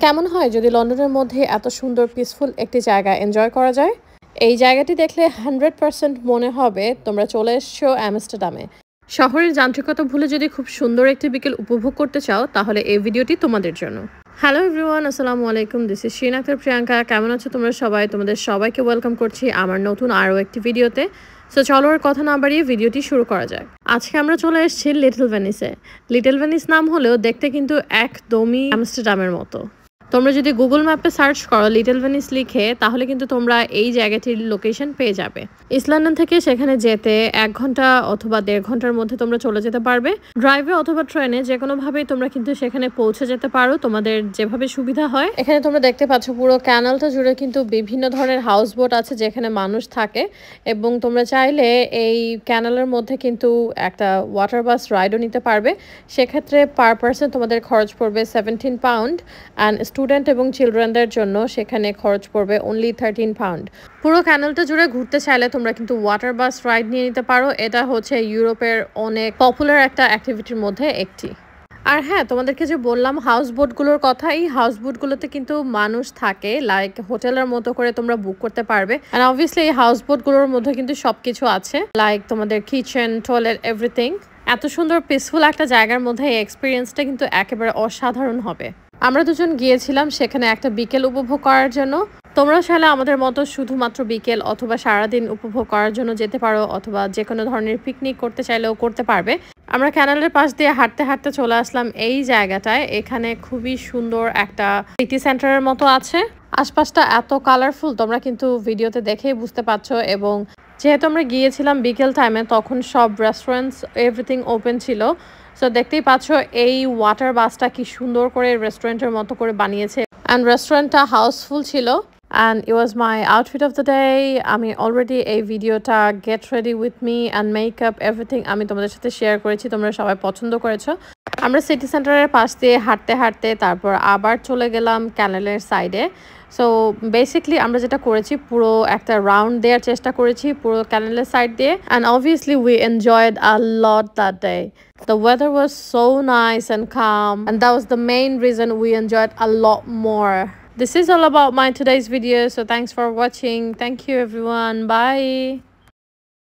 কেমন হয় যদি লন্ডনের মধ্যে এত সুন্দর পিসফুল একটি জায়গা এনজয় করা যায়? এই জায়গাটি দেখলে 100% মনে হবে তোমরা চলে এসছো অ্যামস্টারডামে। শহরের যান্ত্রিকতা ভুলে যদি খুব সুন্দর একটি বিকেল উপভোগ করতে চাও তাহলে এই ভিডিওটি তোমাদের জন্য। হ্যালো এভরিওয়ান, আসসালামু আলাইকুম। This is Shirin Akter Priyanka. কেমন আছো তোমরা সবাই? তোমাদের সবাইকে ওয়েলকাম করছি আমার নতুন আরও একটি ভিডিওতে। সো চলো আর কথা না বাড়িয়ে ভিডিওটি শুরু করা যাক। আজকে আমরা চলে এসেছি লিটল ভেনিসে। লিটল ভেনিস নাম হলেও দেখতে কিন্তু একদমই অ্যামস্টারডামের মতো। তোমরা যদি গুগল ম্যাপে সার্চ করো লিটল ভেনিস লিখে তাহলে কিন্তু তোমরা এই জায়গাটির লোকেশন পেয়ে যাবে। ইস্ট লন্ডন থেকে সেখানে যেতে 1 ঘন্টা অথবা 1.5 ঘন্টার মধ্যে তোমরা চলে যেতে পারবে। ড্রাইভে অথবা ট্রেনে যে কোনোভাবেই তোমরা কিন্তু সেখানে পৌঁছে যেতে পারো, তোমাদের যেভাবে সুবিধা হয়। এখানে তোমরা দেখতে পাচ্ছ পুরো ক্যানালটা জুড়ে কিন্তু বিভিন্ন ধরনের হাউস বোট আছে যেখানে মানুষ থাকে, এবং তোমরা চাইলে এই ক্যানালের মধ্যে কিন্তু একটা ওয়াটার বাস রাইডও নিতে পারবে। সেক্ষেত্রে পার পার্সন তোমাদের খরচ পড়বে 17 পাউন্ড, অ্যান্ড স্টুডেন্ট এবং চিলড্রেনদের জন্য সেখানে খরচ পড়বে অনলি 13 পাউন্ড। পুরো ক্যানালটা জুড়ে ঘুরতে চাইলে তোমরা কিন্তু ওয়াটার বাস রাইড নিয়ে নিতে পারো। এটা হচ্ছে ইউরোপের অনেক পপুলার একটা অ্যাক্টিভিটির মধ্যে একটি। আর হ্যাঁ, তোমাদেরকে যে বললাম হাউস বোটগুলোর কথা, এই হাউস বোটগুলোতে কিন্তু মানুষ থাকে, লাইক হোটেলের মতো করে তোমরা বুক করতে পারবে। অ্যান্ড অবভিয়াসলি এই হাউস বোটগুলোর মধ্যে কিন্তু সবকিছু আছে, লাইক তোমাদের কিচেন, টয়লেট, এভরিথিং। এত সুন্দর পিসফুল একটা জায়গার মধ্যে এই এক্সপিরিয়েন্সটা কিন্তু একেবারে অসাধারণ হবে। আমরা দুজন গিয়েছিলাম সেখানে একটা বিকেল উপভোগ করার জন্য। তোমরা চাইলে আমাদের মতো শুধুমাত্র বিকেল অথবা সারাদিন উপভোগ করার জন্য যেতে পারো, অথবা যে কোনো ধরনের পিকনিক করতে চাইলেও করতে পারবে। আমরা ক্যানালের পাশ দিয়ে হাঁটতে হাঁটতে চলে আসলাম এই জায়গাটায়। এখানে খুবই সুন্দর একটা সিটি সেন্টারের মতো আছে। আশপাশটা এত কালারফুল তোমরা কিন্তু ভিডিওতে দেখেই বুঝতে পারছো। এবং যেহেতু আমরা গিয়েছিলাম বিকেল টাইমে, তখন সব রেস্টুরেন্টস এভরিথিং ওপেন ছিল। সো দেখতেই পাচ্ছ এই ওয়াটার বাসটা কি সুন্দর করে রেস্টুরেন্টের মতো করে বানিয়েছে, অ্যান্ড রেস্টুরেন্টটা হাউসফুল ছিল। And it was my outfit of the day. আমি অলরেডি এই ভিডিওটা get ready with me and makeup everything আমি তোমাদের সাথে শেয়ার করেছি, তোমরা সবাই পছন্দ করেছো। আমরা সিটি সেন্টারের পাশ দিয়ে হাঁটতে হাঁটতে তারপর আবার চলে গেলাম ক্যানেলের সাইডে। সো বেসিকলি আমরা যেটা করেছি, পুরো একটা রাউন্ড দেওয়ার চেষ্টা করেছি পুরো ক্যানেলের সাইড দিয়ে, and obviously we enjoyed a lot that day. The weather was so nice and calm, and that was the main reason we enjoyed a lot more. This is all about my today's video, so thanks for watching. Thank you everyone. Bye.